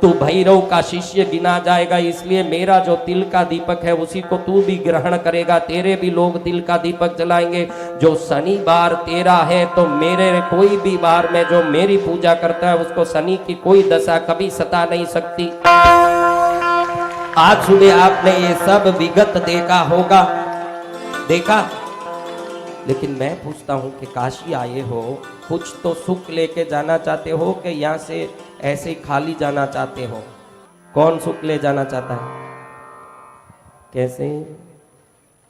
तू भैरव का शिष्य गिना जाएगा, इसलिए मेरा जो तिल का दीपक है उसी को तू भी ग्रहण करेगा। तेरे भी लोग तिल का दीपक जलाएंगे। जो शनिवार तेरा है तो मेरे कोई भी बार में जो मेरी पूजा करता है उसको शनि की कोई दशा कभी सता नहीं सकती। आज सुबह आपने ये सब विगत देखा होगा, देखा, लेकिन मैं पूछता हूं कि काशी आए हो, कुछ तो सुख लेके जाना चाहते हो कि यहाँ से ऐसे ही खाली जाना चाहते हो? कौन सुख ले जाना चाहता है? कैसे?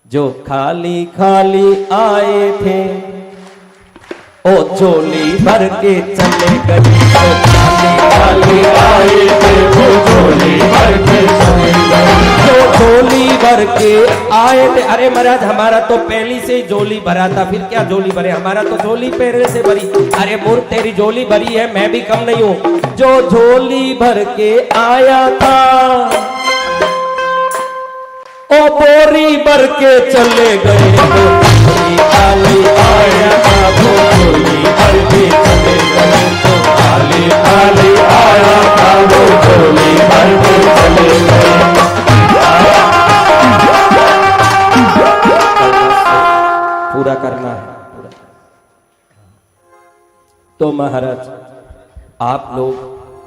जो खाली खाली आए थे ओ झोली भर के चले गए, जो खाली खाली आए थे वो झोली भर के चले गए, जो झोली भर के आए थे। अरे महाराज हमारा तो पहली से ही झोली भरा था, फिर क्या झोली भरे, हमारा तो झोली पहले से भरी। अरे मूर्ख तेरी झोली भरी है, मैं भी कम नहीं हूँ। जो झोली भर के आया था ओ बोरी भर के चले गए, खाली आया था वो झोली भर के चले गए, तो खाली खाली आया था वो झोली भर के चले गए। पूरा करना है पूरा। तो महाराज आप लोग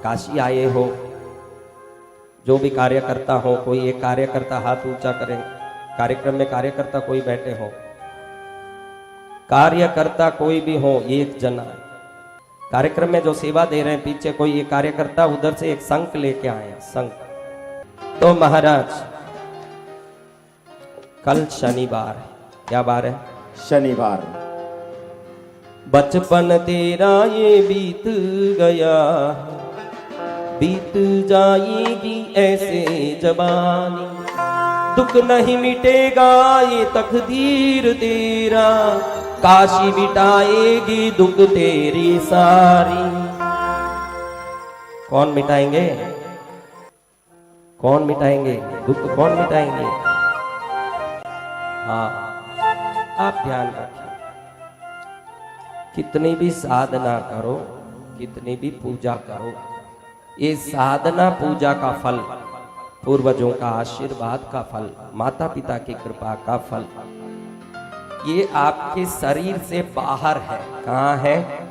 काशी आए हो, जो भी कार्यकर्ता हो, कोई एक कार्यकर्ता हाथ ऊंचा करें, कार्यक्रम में कार्यकर्ता कोई बैठे हो, कार्यकर्ता कोई भी हो, एक जना कार्यक्रम में जो सेवा दे रहे हैं पीछे कोई एक कार्यकर्ता उधर से एक शंख लेके आए, शंख। तो महाराज कल शनिवार, क्या बार है? शनिवार। बचपन तेरा ये बीत गया, बीत जाएगी ऐसे जवानी, दुख नहीं मिटेगा ये तकदीर तेरा, काशी मिटाएगी दुख तेरी सारी। कौन मिटाएंगे? कौन मिटाएंगे दुख? कौन मिटाएंगे? हाँ, आप ध्यान रखिए, कितनी भी साधना करो, कितनी भी पूजा करो, ये साधना पूजा का फल, पूर्वजों का आशीर्वाद का फल, माता पिता की कृपा का फल, ये आपके शरीर से बाहर है। कहाँ है?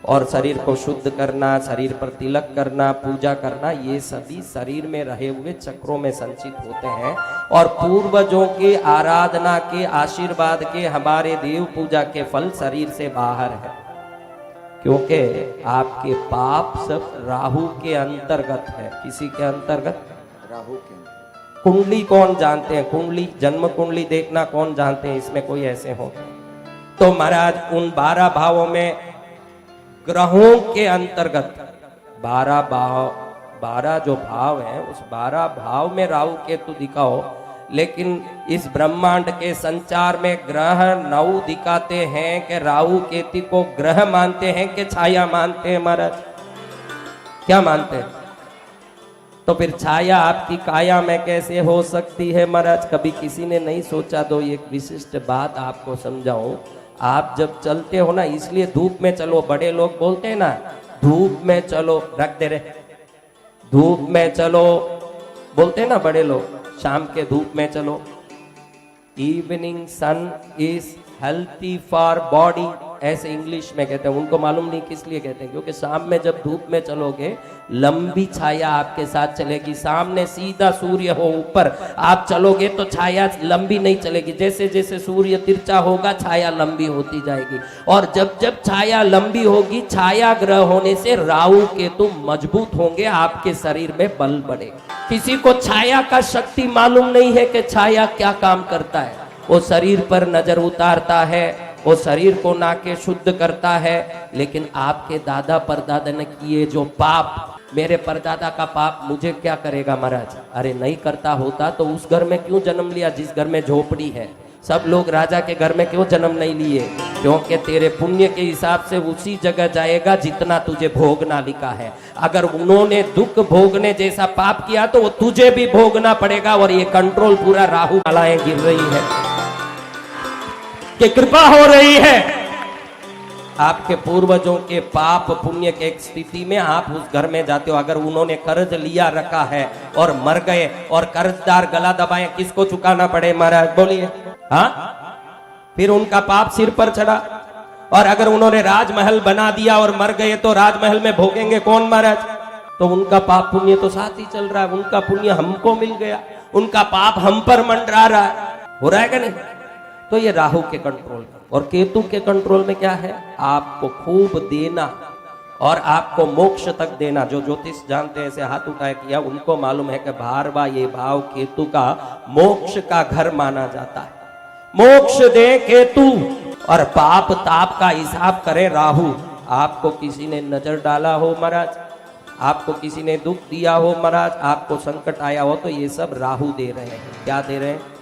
और शरीर को शुद्ध करना, शरीर पर तिलक करना, पूजा करना, ये सभी शरीर में रहे हुए चक्रों में संचित होते हैं। और पूर्वजों के आराधना के आशीर्वाद के, हमारे देव पूजा के फल शरीर से बाहर है, क्योंकि आपके पाप सब राहु के अंतर्गत है। किसी के अंतर्गत? राहु के। कुंडली कौन जानते हैं? कुंडली, जन्म कुंडली देखना कौन जानते हैं? इसमें कोई ऐसे हो तो महाराज उन 12 भावों में ग्रहों के अंतर्गत 12 जो भाव हैं, उस 12 भाव में राहु केतु दिखाओ, लेकिन इस ब्रह्मांड के संचार में ग्रह 9 दिखाते हैं कि राहु केतु को ग्रह मानते हैं कि छाया मानते हैं? महाराज क्या मानते हैं? तो फिर छाया आपकी काया में कैसे हो सकती है महाराज? कभी किसी ने नहीं सोचा? तो एक विशिष्ट बात आपको समझाऊं। आप जब चलते हो ना, इसलिए धूप में चलो, बड़े लोग बोलते हैं ना धूप में चलो, रख दे रहे, धूप में चलो बोलते हैं ना बड़े लोग, शाम के धूप में चलो। Evening sun is healthy for body, ऐसे इंग्लिश में कहते हैं। उनको मालूम नहीं किस लिए कहते हैं, क्योंकि शाम में जब धूप में चलोगे लंबी छाया आपके साथ चलेगी। सामने सीधा सूर्य हो ऊपर आप चलोगे तो छाया लंबी नहीं चलेगी, जैसे जैसे सूर्य तिरछा होगा छाया लंबी होती जाएगी। और जब जब छाया लंबी होगी, छाया ग्रह होने से राहु केतु मजबूत होंगे, आपके शरीर में बल बढ़ेगा। किसी को छाया का शक्ति मालूम नहीं है कि छाया क्या काम करता है। वो शरीर पर नजर उतारता है, वो शरीर को नाके शुद्ध करता है। लेकिन आपके दादा परदादा ने किए जो पाप, मेरे परदादा का पाप मुझे क्या करेगा महाराज? अरे नहीं करता होता तो उस घर में क्यों जन्म लिया जिस घर में झोपड़ी है? सब लोग राजा के घर में क्यों जन्म नहीं लिए? क्योंकि तेरे पुण्य के हिसाब से उसी जगह जाएगा जितना तुझे भोगना लिखा है। अगर उन्होंने दुख भोगने जैसा पाप किया तो वो तुझे भी भोगना पड़ेगा। और ये कंट्रोल पूरा राहु मालाएं गिर रही है कि कृपा हो रही है। आपके पूर्वजों के पाप पुण्य के एक स्थिति में आप उस घर में जाते हो, अगर उन्होंने कर्ज लिया रखा है और मर गए और कर्जदार गला दबाए, किसको चुकाना पड़े महाराज बोलिए? हाँ, फिर उनका पाप सिर पर चढ़ा। और अगर उन्होंने राजमहल बना दिया और मर गए तो राजमहल में भोगेंगे कौन महाराज? तो उनका पाप पुण्य तो साथ ही चल रहा है, उनका पुण्य हमको मिल गया, उनका पाप हम पर मंडरा रहा है, हो रहा है कि नहीं? तो ये राहु के कंट्रोल में। और केतु के कंट्रोल में क्या है? आपको खूब देना और आपको मोक्ष तक देना। जो ज्योतिष जानते हैं, ऐसे हाथ उठाए किया, उनको मालूम है कि भारवा ये भाव केतु का मोक्ष का घर माना जाता है। मोक्ष दे केतु और पाप ताप का हिसाब करे राहु। आपको किसी ने नजर डाला हो महाराज, आपको किसी ने दुख दिया हो महाराज, आपको संकट आया हो, तो ये सब राहु दे रहे हैं। क्या दे रहे हैं?